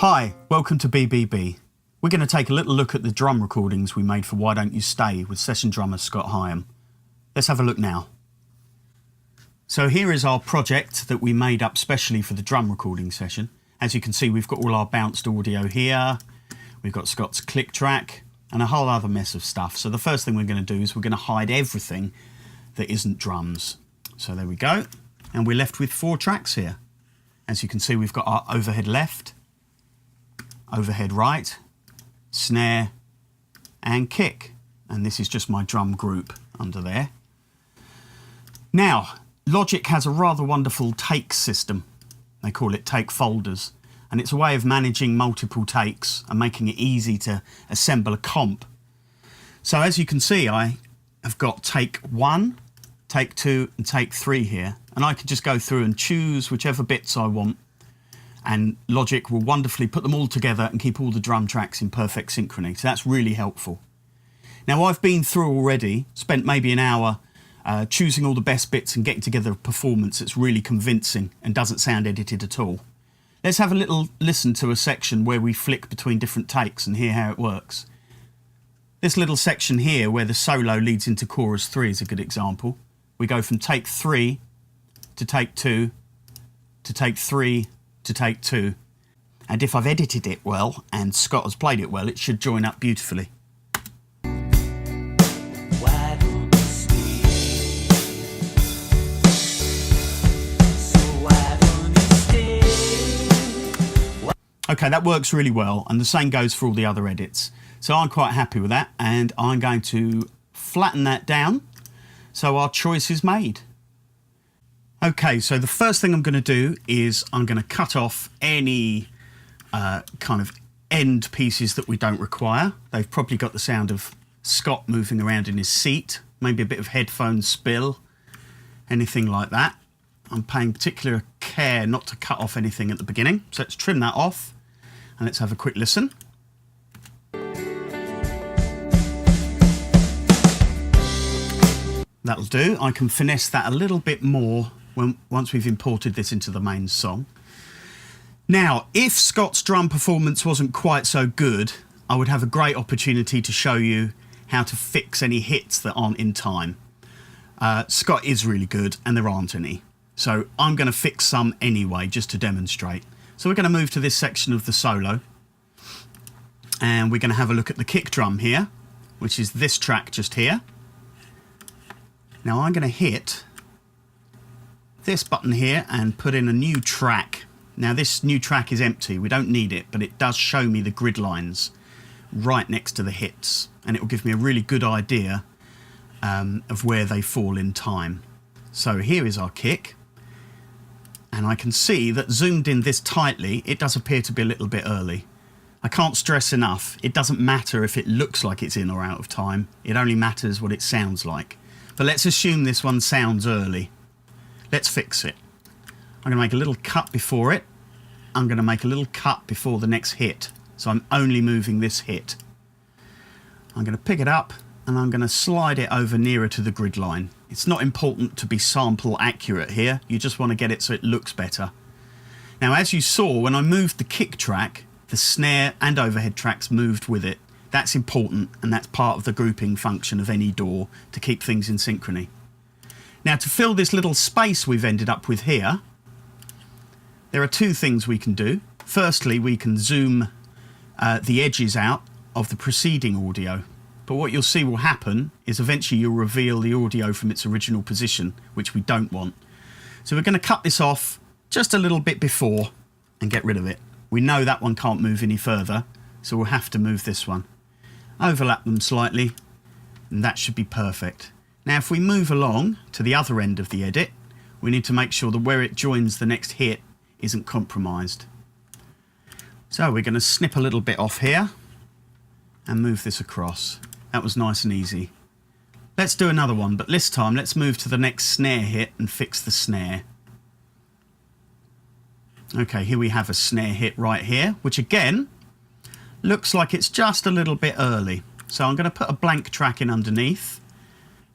Hi, welcome to BBB. We're going to take a little look at the drum recordings we made for Why Don't You Stay with session drummer Scott Higham. Let's have a look now. So here is our project that we made up specially for the drum recording session. As you can see, we've got all our bounced audio here, we've got Scott's click track and a whole other mess of stuff. So the first thing we're going to do is we're going to hide everything that isn't drums. So there we go. And we're left with 4 tracks here. As you can see, we've got our overhead left, overhead right, snare and kick. And this is just my drum group under there. Now, Logic has a rather wonderful take system. They call it take folders. And it's a way of managing multiple takes and making it easy to assemble a comp. So as you can see, I have got take 1, take 2 and take 3 here. And I can just go through and choose whichever bits I want. And Logic will wonderfully put them all together and keep all the drum tracks in perfect synchrony. So that's really helpful. Now I've been through already, spent maybe an hour choosing all the best bits and getting together a performance that's really convincing and doesn't sound edited at all. Let's have a little listen to a section where we flick between different takes and hear how it works. This little section here where the solo leads into chorus 3 is a good example. We go from take 3 to take 2 to take 3 to take 2. And if I've edited it well and Scott has played it well, it should join up beautifully. Okay, that works really well, and the same goes for all the other edits. So I'm quite happy with that, and I'm going to flatten that down so our choice is made. Okay, so the first thing I'm going to do is I'm going to cut off any kind of end pieces that we don't require. They've probably got the sound of Scott moving around in his seat, maybe a bit of headphone spill, anything like that. I'm paying particular care not to cut off anything at the beginning, so let's trim that off. And let's have a quick listen. That'll do. I can finesse that a little bit more once we've imported this into the main song. Now, if Scott's drum performance wasn't quite so good, I would have a great opportunity to show you how to fix any hits that aren't in time. Scott is really good and there aren't any. So I'm going to fix some anyway, just to demonstrate. So we're going to move to this section of the solo. And we're going to have a look at the kick drum here, which is this track just here. Now I'm going to hit this button here and put in a new track. Now this new track is empty, we don't need it, but it does show me the grid lines right next to the hits. And it will give me a really good idea of where they fall in time. So here is our kick. And I can see that zoomed in this tightly, it does appear to be a little bit early. I can't stress enough, it doesn't matter if it looks like it's in or out of time. It only matters what it sounds like. But let's assume this one sounds early. Let's fix it. I'm going to make a little cut before it. I'm going to make a little cut before the next hit. So I'm only moving this hit. I'm going to pick it up and I'm going to slide it over nearer to the grid line. It's not important to be sample accurate here, you just want to get it so it looks better. Now as you saw, when I moved the kick track, the snare and overhead tracks moved with it. That's important and that's part of the grouping function of any DAW to keep things in synchrony. Now to fill this little space we've ended up with here, there are 2 things we can do. Firstly, we can zoom the edges out of the preceding audio. But what you'll see will happen is eventually you'll reveal the audio from its original position, which we don't want. So we're going to cut this off just a little bit before and get rid of it. We know that one can't move any further, so we'll have to move this one. Overlap them slightly, and that should be perfect. Now if we move along to the other end of the edit, we need to make sure that where it joins the next hit isn't compromised. So we're going to snip a little bit off here and move this across. That was nice and easy. Let's do another one, but this time let's move to the next snare hit and fix the snare. Okay, here we have a snare hit right here, which again looks like it's just a little bit early. So I'm going to put a blank track in underneath.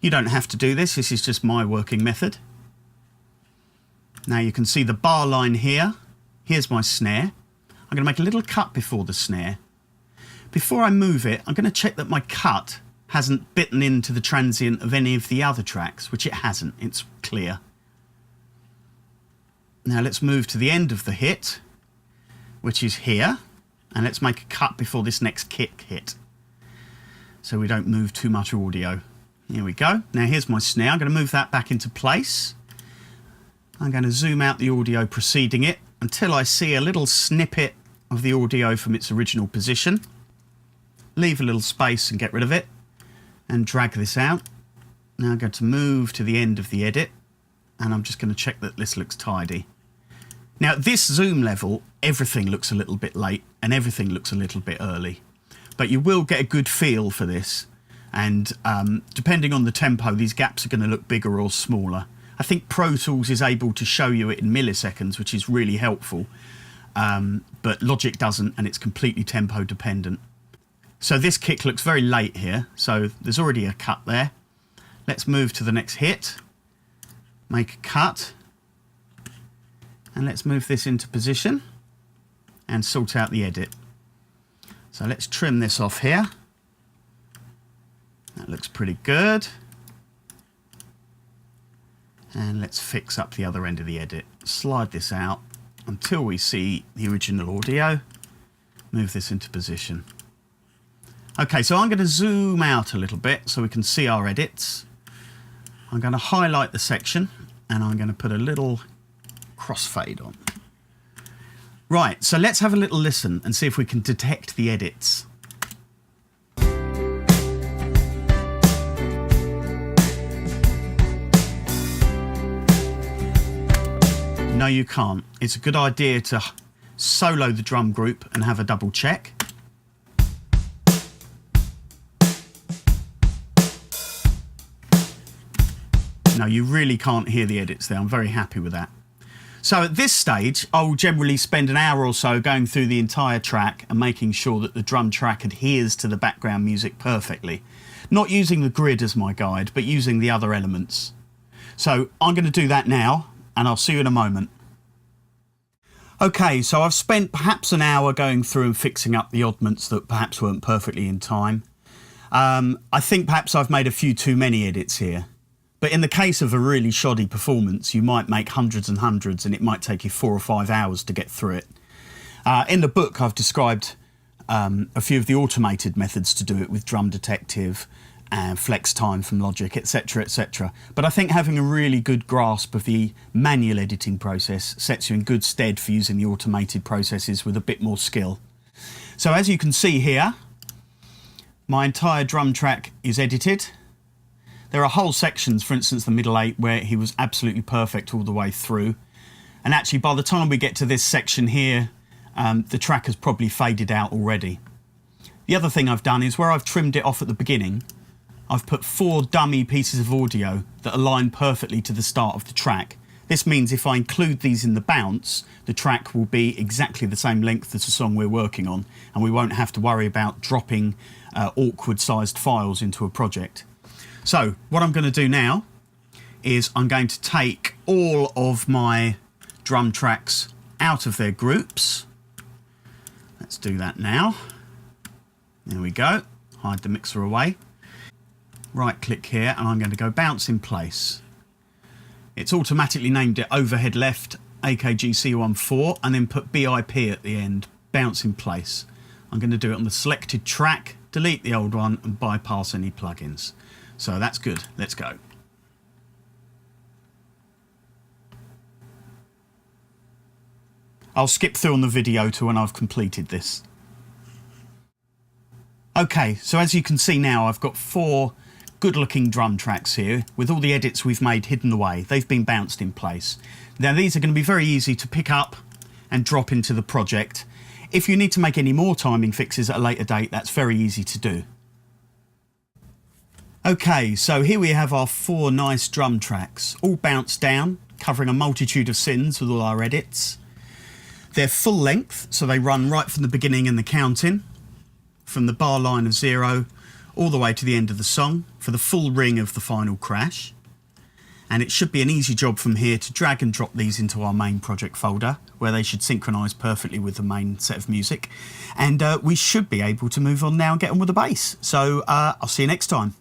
You don't have to do this, this is just my working method. Now you can see the bar line here. Here's my snare. I'm going to make a little cut before the snare. Before I move it, I'm going to check that my cut hasn't bitten into the transient of any of the other tracks, which it hasn't. It's clear. Now let's move to the end of the hit, which is here, and let's make a cut before this next kick hit, so we don't move too much audio. Here we go. Now here's my snare. I'm going to move that back into place. I'm going to zoom out the audio preceding it until I see a little snippet of the audio from its original position. Leave a little space and get rid of it, and drag this out. Now I'm going to move to the end of the edit, and I'm just going to check that this looks tidy. Now at this zoom level, everything looks a little bit late and everything looks a little bit early, but you will get a good feel for this, and depending on the tempo, these gaps are going to look bigger or smaller. I think Pro Tools is able to show you it in milliseconds, which is really helpful, but Logic doesn't, and it's completely tempo dependent. So this kick looks very late here, so there's already a cut there. Let's move to the next hit, make a cut, and let's move this into position and sort out the edit. So let's trim this off here. That looks pretty good. And let's fix up the other end of the edit. Slide this out until we see the original audio. Move this into position. Okay, so I'm going to zoom out a little bit so we can see our edits. I'm going to highlight the section and I'm going to put a little crossfade on. Right, so let's have a little listen and see if we can detect the edits. No, you can't. It's a good idea to solo the drum group and have a double check. No, you really can't hear the edits there. I'm very happy with that. So at this stage, I'll generally spend an hour or so going through the entire track and making sure that the drum track adheres to the background music perfectly. Not using the grid as my guide, but using the other elements. So I'm going to do that now, and I'll see you in a moment. Okay, so I've spent perhaps an hour going through and fixing up the oddments that perhaps weren't perfectly in time. I think perhaps I've made a few too many edits here. But in the case of a really shoddy performance, you might make hundreds and hundreds, and it might take you 4 or 5 hours to get through it. In the book, I've described a few of the automated methods to do it with Drum Detective and Flex Time from Logic, etc, etc. But I think having a really good grasp of the manual editing process sets you in good stead for using the automated processes with a bit more skill. So as you can see here, my entire drum track is edited. There are whole sections, for instance the middle 8, where he was absolutely perfect all the way through. And actually by the time we get to this section here, the track has probably faded out already. The other thing I've done is where I've trimmed it off at the beginning, I've put 4 dummy pieces of audio that align perfectly to the start of the track. This means if I include these in the bounce, the track will be exactly the same length as the song we're working on, and we won't have to worry about dropping awkward sized files into a project. So what I'm going to do now is I'm going to take all of my drum tracks out of their groups. Let's do that now. There we go. Hide the mixer away. Right click here and I'm going to go bounce in place. It's automatically named it overhead left AKG C14 and then put BIP at the end, bounce in place. I'm going to do it on the selected track, delete the old one and bypass any plugins. So that's good. Let's go. I'll skip through on the video to when I've completed this. Okay, so as you can see now, I've got 4 good-looking drum tracks here with all the edits we've made hidden away. They've been bounced in place. Now these are going to be very easy to pick up and drop into the project. If you need to make any more timing fixes at a later date, that's very easy to do. Okay, so here we have our 4 nice drum tracks, all bounced down, covering a multitude of sins with all our edits. They're full length, so they run right from the beginning and the counting, from the bar line of 0 all the way to the end of the song, for the full ring of the final crash. And it should be an easy job from here to drag and drop these into our main project folder, where they should synchronise perfectly with the main set of music. And we should be able to move on now and get on with the bass. So I'll see you next time.